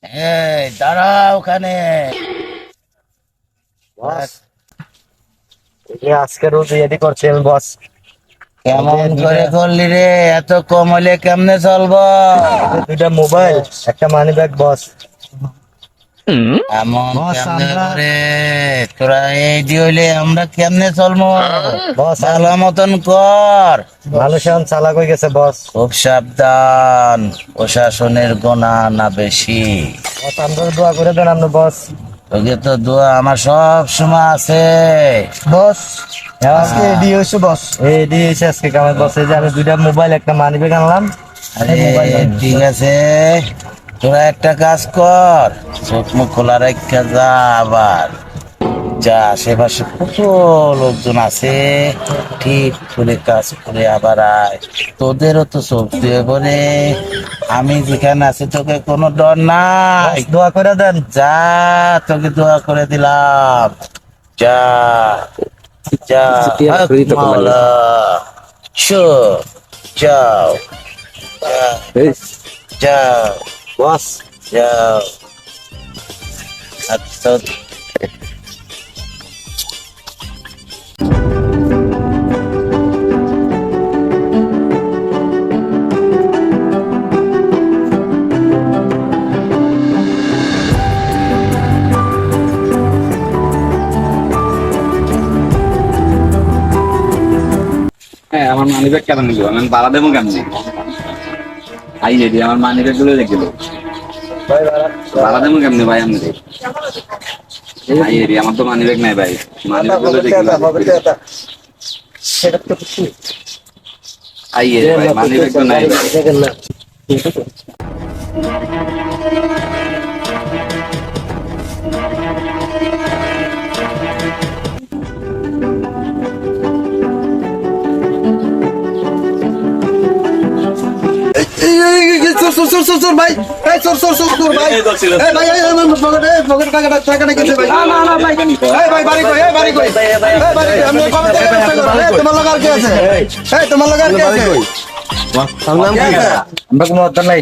এই দাঁড়া ওখানে। বস এই যে আজকে রোজ এডি করছেন বস। কেমন করে করলি রে? এত কম হলে কেমনে চলবো? দুইটা মোবাইল একটা মানি ব্যাগ বস। এমন বস, কেমনে আমরা- করে? তোরা এই দি হইলে আমরা কেমনে চলবো? বস, ভালো মতন কর। মানুষ এখন চালাক হয়ে গেছে বস। খুব সাবধান, প্রশাসনের গোনা না বেশি। বস আমরা দোয়া করে দেন আপনি বস। তোকে তো দোয়া আমার সব সময় আছে। বস আজকে এডি হয়েছে বস। এডি হয়েছে আজকে কামাল বস। এই যে আমি দুইটা মোবাইল একটা মানি ব্যাগ আনলাম। আরে ঠিক আছে, তোরা একটা কাজ কর, চোখ মুখ খোলা রেখে যা। আবার যা, আশেপাশে কত লোকজন আছে, ঠিক করে কাজ করে আবার আয়। তোদেরও তো চোখ দিয়ে বলে আমি যেখানে আছি, তোকে কোনো ডর নাই। দোয়া করে দেন। যা, তোকে দোয়া করে দিলাম। যা যা, হক মাওলা। শো, যাও যাও বস যাও। আচ্ছা, হ্যাঁ, আমার মানি ব্যাগ কেন নিল? আমি বাড়া দেবো কেমনি? আই রেডি, আমার মানি ব্যাগ গুলো রেখে দেবো। বাড়া দেবো কেমনি ভাই? আমি আই রেডি, আমার তো মানি ব্যাগ নাই ভাই। মানি ব্যাগ গুলো রেখে দেবো। আই রে ভাই, মানি ব্যাগ তো নাই ভাই। আমরা কোনো অর্ডার নাই।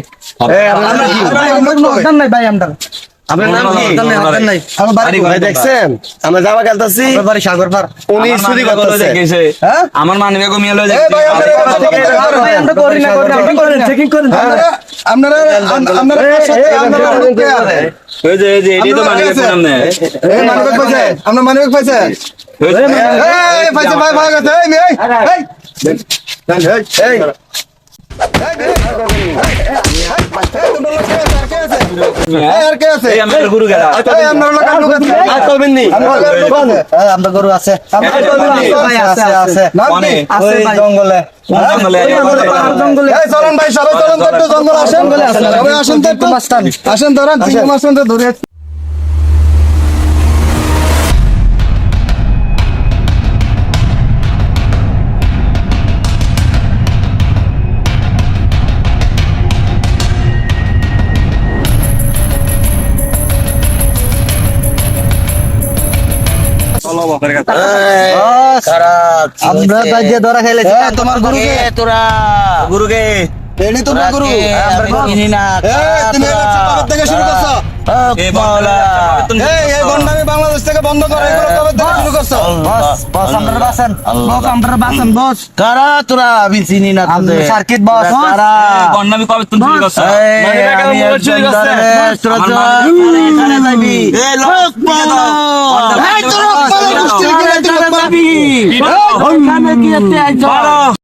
আপনার নাম কি? ভাই দেখছেন আমরা জামা খেলতেছি। উনি চুরি করতেছে। হ্যাঁ? আমার মানি ব্যাগ মিয়া লয়ে এই ভাই, আমরা করি না। চেকিং করেন। আপনারা ওই যে এটাই তো মানি ব্যাগ সামনে। আমরা মানিব্যাগ পাইছে। এই পাইছে ভাই ভাই গেছে। এই মেয়ে এই আর কে আছে? এই আমার গুরু গেলা। এই আমরা লোক আছে। আর করবেন নি? আমরা গরু আছে। আছে। নাম কি? ওই জঙ্গলে। এই চলুন ভাই, সবাই চলুন তো একটু জঙ্গল আসেন। সবাই আসেন তো একটু। আসেন ধরেন, চিংড়ি মাছ তো ধরে। খারাপ কি আমরা হয়েছে? বাজে ধরা খাইলেছি। তোমার গুরুকে তোরা গুরুকে এনি তোমার গুরু। আমি চিনি না। তুমি কবে থেকে শুরু করছো? হক মাওলা। এই গন্ডামি বাংলাদেশ থেকে বন্ধ করো। এগুলো কবে থেকে শুরু করছো? বস আমরা বাসেন। বস কারা তোরা? আমি চিনি না তোদের। সার্কিট বস। কারা? বন্নামি কবে তুমি চুরি করছো? এই, মানি ব্যাগ আমি আমার চুরি একজন করছে। ধরে, তোরা আমার যা, মানি- এখানে যাবি। এই লোক, হক মাওলা। বন্ডামি এই, তোরা করে পালা, দাও। কুস্তি করে তোরা যাবি। কি দাও? ওখানে গিয়ে তুই আইছো। বাড়ো।